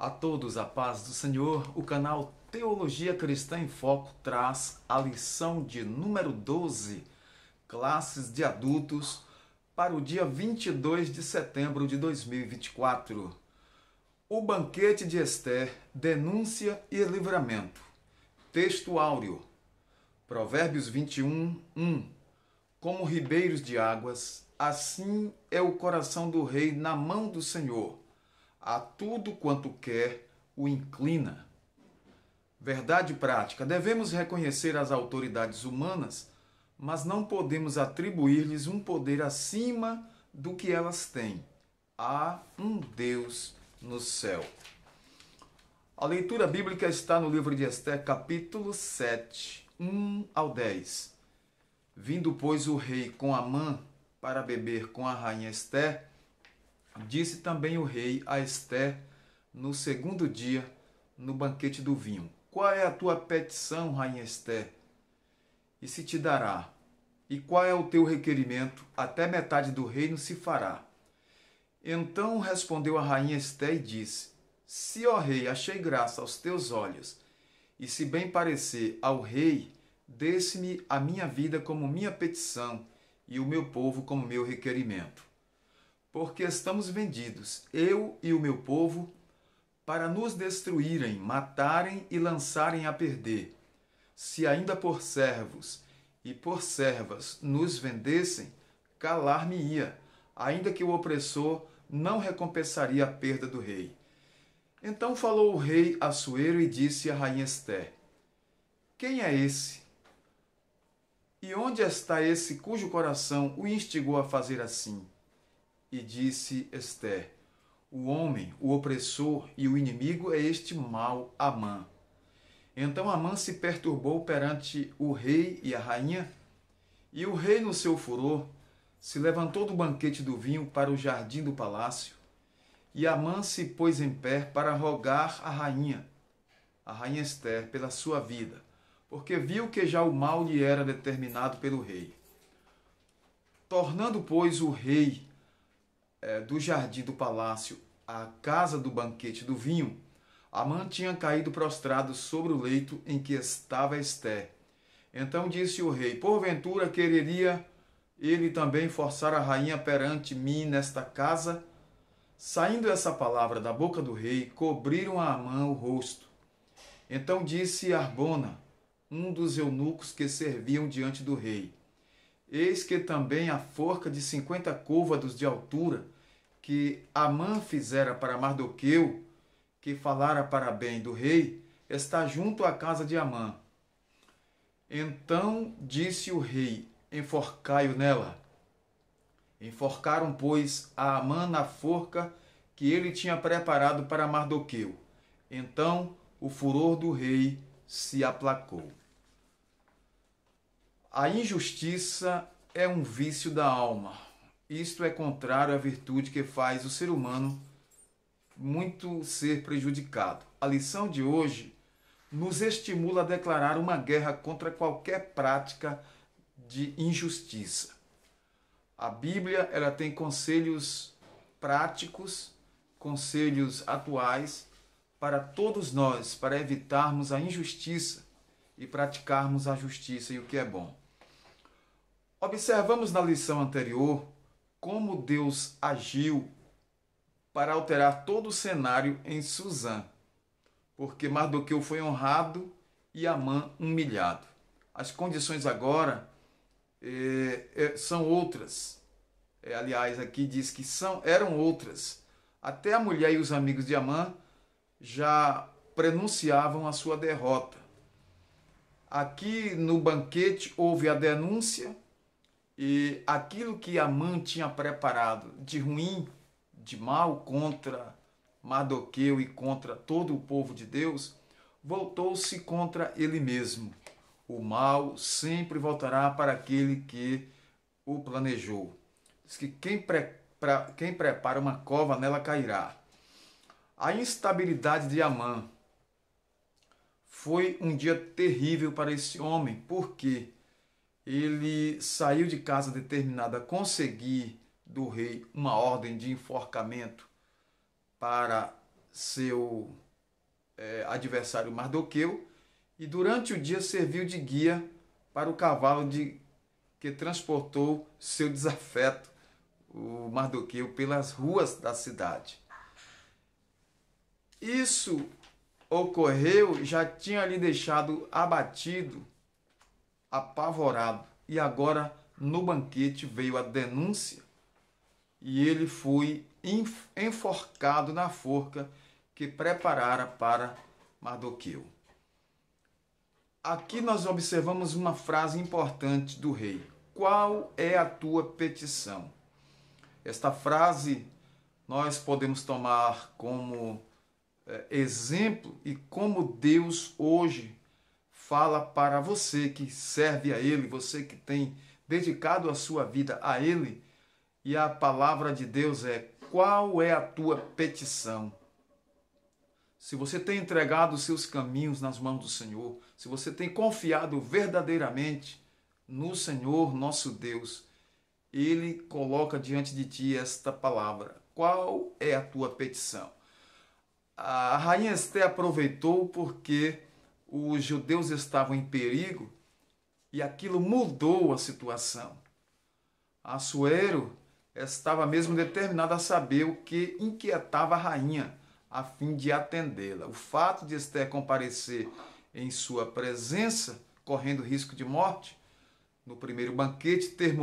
A todos a paz do Senhor. O canal Teologia Cristã em Foco traz a lição de número 12, classes de adultos, para o dia 22 de setembro de 2024. O banquete de Ester, denúncia e livramento. Texto áureo. Provérbios 21, 1. Como ribeiros de águas, assim é o coração do rei na mão do Senhor. A tudo quanto quer, o inclina. Verdade prática. Devemos reconhecer as autoridades humanas, mas não podemos atribuir-lhes um poder acima do que elas têm. Há um Deus no céu. A leitura bíblica está no livro de Ester, capítulo 7, 1 ao 10. Vindo, pois, o rei com Amã para beber com a rainha Ester, disse também o rei a Ester no segundo dia, no banquete do vinho: Qual é a tua petição, rainha Ester? E se te dará. E qual é o teu requerimento? Até metade do reino se fará. Então respondeu a rainha Ester e disse: Se, ó rei, achei graça aos teus olhos, e se bem parecer ao rei, desse-me a minha vida como minha petição, e o meu povo como meu requerimento. Porque estamos vendidos, eu e o meu povo, para nos destruírem, matarem e lançarem a perder. Se ainda por servos e por servas nos vendessem, calar-me-ia, ainda que o opressor não recompensaria a perda do rei. Então falou o rei Assuero e disse à rainha Ester: Quem é esse? E onde está esse cujo coração o instigou a fazer assim? E disse Ester: O homem, o opressor e o inimigo é este mau Amã. Então Amã se perturbou perante o rei e a rainha, e o rei, no seu furor, se levantou do banquete do vinho para o jardim do palácio, e Amã se pôs em pé para rogar a rainha Ester, pela sua vida, porque viu que já o mal lhe era determinado pelo rei. Tornando, pois, o rei do jardim do palácio à casa do banquete do vinho, Amã tinha caído prostrado sobre o leito em que estava Ester. Então disse o rei: Porventura quereria ele também forçar a rainha perante mim nesta casa? Saindo essa palavra da boca do rei, cobriram a Amã o rosto. Então disse Arbona, um dos eunucos que serviam diante do rei: Eis que também a forca de 50 côvados de altura, que Amã fizera para Mardoqueu, que falara para bem do rei, está junto à casa de Amã. Então disse o rei: Enforcai-o nela. Enforcaram, pois, a Amã na forca que ele tinha preparado para Mardoqueu. Então o furor do rei se aplacou. A injustiça é um vício da alma. Isto é contrário à virtude que faz o ser humano muito ser prejudicado. A lição de hoje nos estimula a declarar uma guerra contra qualquer prática de injustiça. A Bíblia, ela tem conselhos práticos, conselhos atuais para todos nós, para evitarmos a injustiça e praticarmos a justiça e o que é bom. Observamos na lição anterior como Deus agiu para alterar todo o cenário em Susã, porque Mardoqueu foi honrado e Amã humilhado. As condições agora são outras. Aliás, aqui diz que eram outras. Até a mulher e os amigos de Amã já prenunciavam a sua derrota. Aqui no banquete houve a denúncia, e aquilo que Amã tinha preparado de ruim, de mal contra Mardoqueu e contra todo o povo de Deus, voltou-se contra ele mesmo. O mal sempre voltará para aquele que o planejou. Diz que quem prepara uma cova, nela cairá. A instabilidade de Amã foi um dia terrível para esse homem, porque ele saiu de casa determinado a conseguir do rei uma ordem de enforcamento para seu adversário Mardoqueu, e durante o dia serviu de guia para o cavalo que transportou seu desafeto, o Mardoqueu, pelas ruas da cidade. Isso ocorreu, já tinha lhe deixado abatido, apavorado, e agora no banquete veio a denúncia e ele foi enforcado na forca que preparara para Mardoqueu. Aqui nós observamos uma frase importante do rei. Qual é a tua petição? Esta frase nós podemos tomar como exemplo e como Deus hoje fala para você que serve a Ele, você que tem dedicado a sua vida a Ele, e a palavra de Deus é: qual é a tua petição? Se você tem entregado os seus caminhos nas mãos do Senhor, se você tem confiado verdadeiramente no Senhor nosso Deus, Ele coloca diante de ti esta palavra. Qual é a tua petição? A rainha Esther aproveitou porque os judeus estavam em perigo e aquilo mudou a situação. Assuero estava mesmo determinado a saber o que inquietava a rainha, a fim de atendê-la. O fato de Esther comparecer em sua presença, correndo risco de morte, no primeiro banquete, ter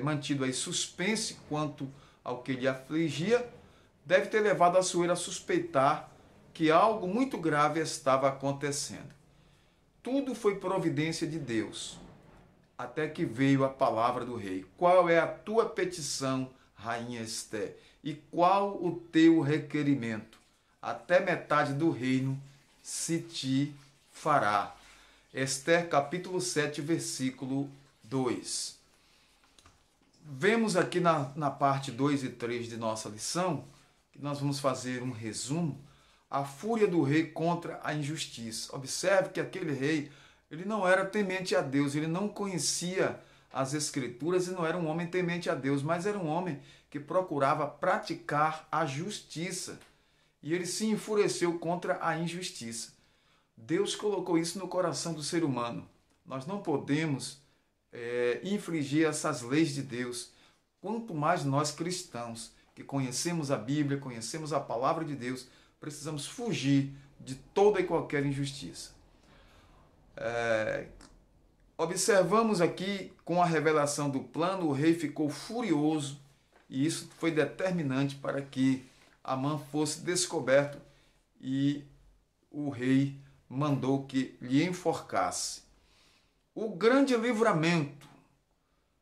mantido aí suspense quanto ao que lhe afligia, deve ter levado Assuero a suspeitar que algo muito grave estava acontecendo. Tudo foi providência de Deus, até que veio a palavra do rei. Qual é a tua petição, rainha Esther? E qual o teu requerimento? Até metade do reino se te fará. Esther capítulo 7, versículo 2. Vemos aqui na parte 2 e 3 de nossa lição, que nós vamos fazer um resumo, a fúria do rei contra a injustiça. Observe que aquele rei, ele não era temente a Deus, ele não conhecia as Escrituras e não era um homem temente a Deus, mas era um homem que procurava praticar a justiça. E ele se enfureceu contra a injustiça. Deus colocou isso no coração do ser humano. Nós não podemos infringir essas leis de Deus. Quanto mais nós cristãos, que conhecemos a Bíblia, conhecemos a palavra de Deus, precisamos fugir de toda e qualquer injustiça. Observamos aqui, com a revelação do plano, o rei ficou furioso e isso foi determinante para que Amã fosse descoberto e o rei mandou que lhe enforcasse. O grande livramento.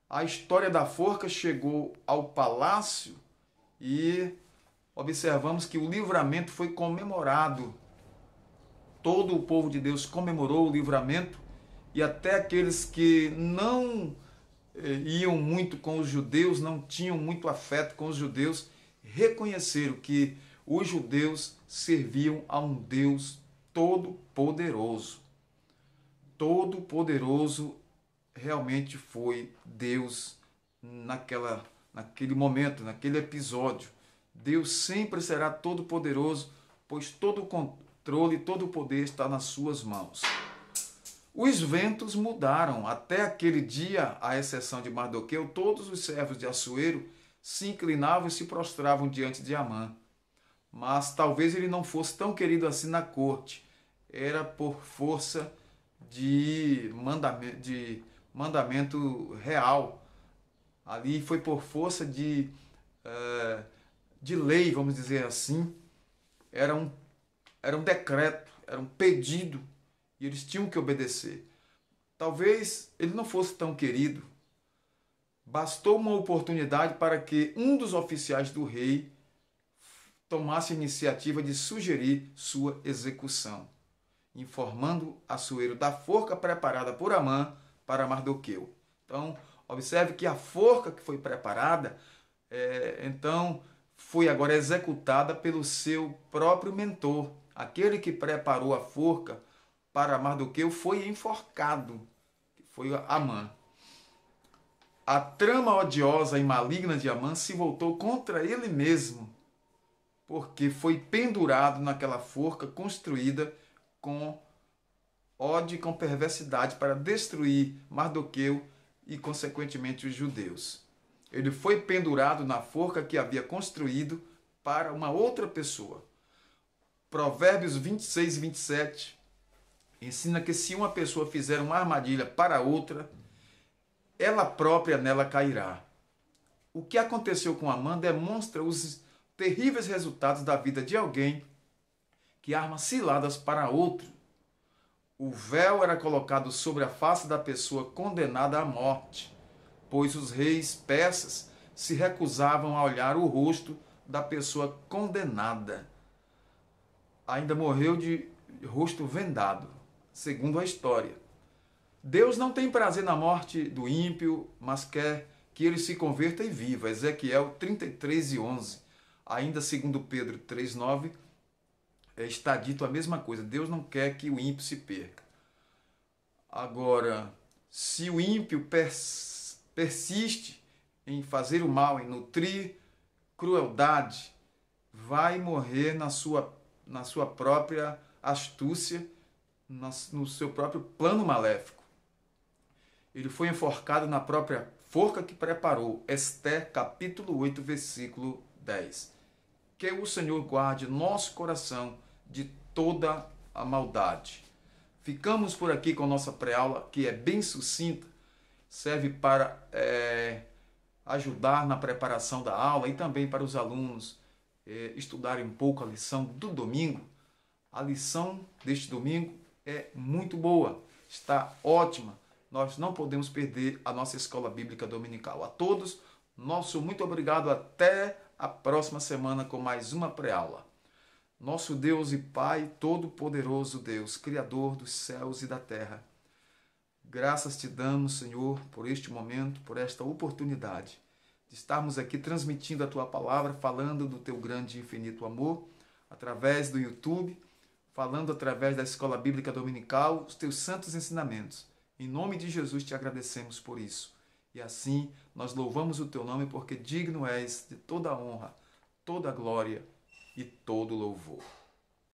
A história da forca chegou ao palácio e observamos que o livramento foi comemorado. Todo o povo de Deus comemorou o livramento e até aqueles que não iam muito com os judeus, não tinham muito afeto com os judeus, reconheceram que os judeus serviam a um Deus todo-poderoso. Todo-poderoso realmente foi Deus naquele momento, naquele episódio. Deus sempre será todo-poderoso, pois todo o controle, todo o poder está nas suas mãos. Os ventos mudaram. Até aquele dia, à exceção de Mardoqueu, todos os servos de Assuero se inclinavam e se prostravam diante de Amã. Mas talvez ele não fosse tão querido assim na corte. Era por força de mandamento real. Ali foi por força de lei, vamos dizer assim. Era um decreto, era um pedido, e eles tinham que obedecer. Talvez ele não fosse tão querido. Bastou uma oportunidade para que um dos oficiais do rei tomasse a iniciativa de sugerir sua execução, informando Assuero da forca preparada por Amã para Mardoqueu. Então, observe que a forca que foi preparada, então foi agora executada pelo seu próprio mentor. Aquele que preparou a forca para Mardoqueu foi enforcado, que foi Amã. A trama odiosa e maligna de Amã se voltou contra ele mesmo, porque foi pendurado naquela forca construída com ódio e com perversidade para destruir Mardoqueu e, consequentemente, os judeus. Ele foi pendurado na forca que havia construído para uma outra pessoa. Provérbios 26 e 27 ensina que se uma pessoa fizer uma armadilha para outra, ela própria nela cairá. O que aconteceu com Amã demonstra os terríveis resultados da vida de alguém que arma ciladas para outro. O véu era colocado sobre a face da pessoa condenada à morte, pois os reis persas se recusavam a olhar o rosto da pessoa condenada. Ainda morreu de rosto vendado, segundo a história. Deus não tem prazer na morte do ímpio, mas quer que ele se converta e viva. Ezequiel 33 e 11. Ainda segundo Pedro 3,9, está dito a mesma coisa. Deus não quer que o ímpio se perca. Agora, se o ímpio persiste em fazer o mal, em nutrir crueldade, vai morrer na sua própria astúcia, no seu próprio plano maléfico. Ele foi enforcado na própria forca que preparou. Ester, capítulo 8, versículo 10. Que o Senhor guarde nosso coração de toda a maldade. Ficamos por aqui com nossa pré-aula, que é bem sucinta, serve para ajudar na preparação da aula e também para os alunos estudarem um pouco a lição do domingo. A lição deste domingo é muito boa, está ótima. Nós não podemos perder a nossa escola bíblica dominical. A todos, nosso muito obrigado. Até a próxima semana com mais uma pré-aula. Nosso Deus e Pai, todo-poderoso Deus, Criador dos céus e da terra, graças te damos, Senhor, por este momento, por esta oportunidade de estarmos aqui transmitindo a Tua palavra, falando do Teu grande e infinito amor, através do YouTube, falando através da Escola Bíblica Dominical, os Teus santos ensinamentos. Em nome de Jesus te agradecemos por isso. E assim nós louvamos o Teu nome, porque digno és de toda a honra, toda a glória e todo o louvor.